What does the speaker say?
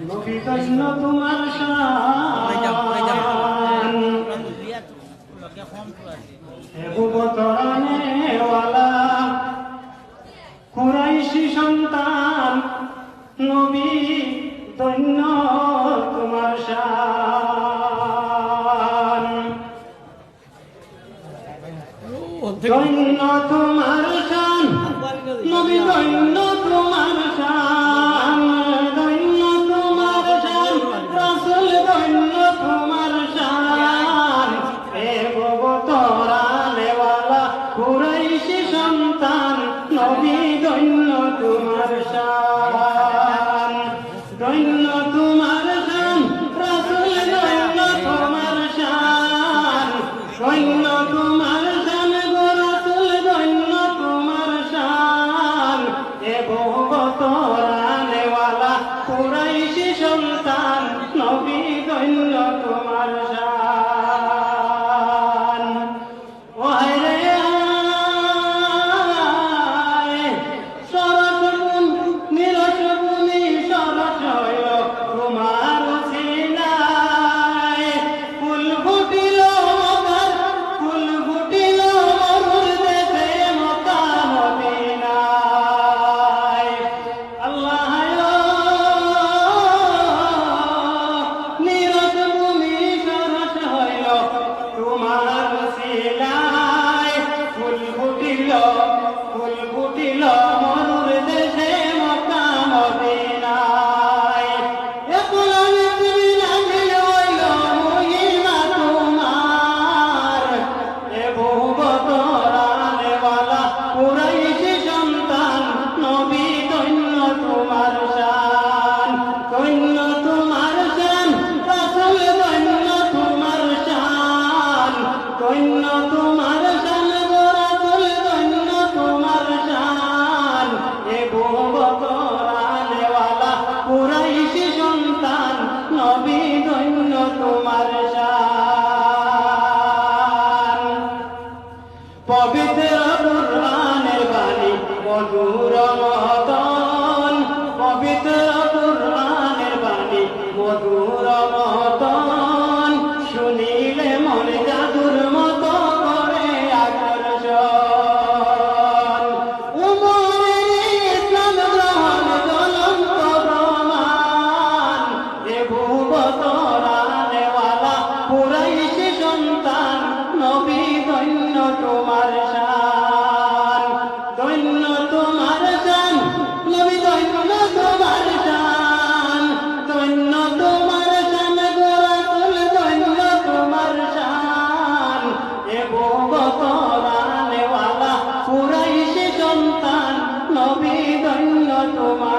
নবী ধন্য তোমার শান এবুবতরানেওয়ালা কুরাইশি সন্তান নবী ধন্য তোমার শান ধন্য তোমার শান নবী ধন্য তোমার শান ধন্য তোমার শান রাসূল ধন্য তোমার শান এ ববতরানেওয়ালা কুরাইশি সন্তান নবী ধন্য তোমার শান ধন্য তোমার শান রাসূল ধন্য তোমার শান ধন্য তোমার শান গো রাসূল ধন্য তোমার শান এ ববতরানেওয়ালা কুরাইশি সন্তান নবী ধন্য তোমার শান ও হায়রে সরসগুণ নিরসগুণী সরসয় তোমার সিনায় ফুল ফুটিল ফুল ফুটিল মরুর দেশে মক্কা মদিনায় আল্লাহ নিরসভূমি সরস হইল তোমার সিলায় ফুল ফুটিল মরুর দেশে মক্কা মদিনায় একলামি তুমি নামিল হইল মহিমা তোমার এ ববতরানেওয়ালা কুরাইশি সন্তান নবী ধন্য তোমার শান ধন্য তোমার শান রাসূল ধন্য তোমার শান ধন্য তোমার শান গো রাসূল ধন্য তোমার শান এ ববতরানেওয়ালা কুরাইশি সন্তান নবী ধন্য তোমার শান পবিত্র কুরআনের বাণী মধুর মতন পবিত্র কুরআনের বাণী মধুর মতন শুনিলে মনে জাদুর মতো করে আকর্ষণ উমরের ইসলাম গ্রহণ জ্বলন্ত প্রমাণ এ ববতরানেওয়ালা কুরাইশি সন্তান নবী ধন্য তোমার শান ধন্য তোমার শান নবী ধন্য তোমার শান ধন্য তোমার শান গো রাসূল ধন্য তোমার শান এ ববতরানেওয়ালা কুরাইশি সন্তান নবী ধন্য তোমার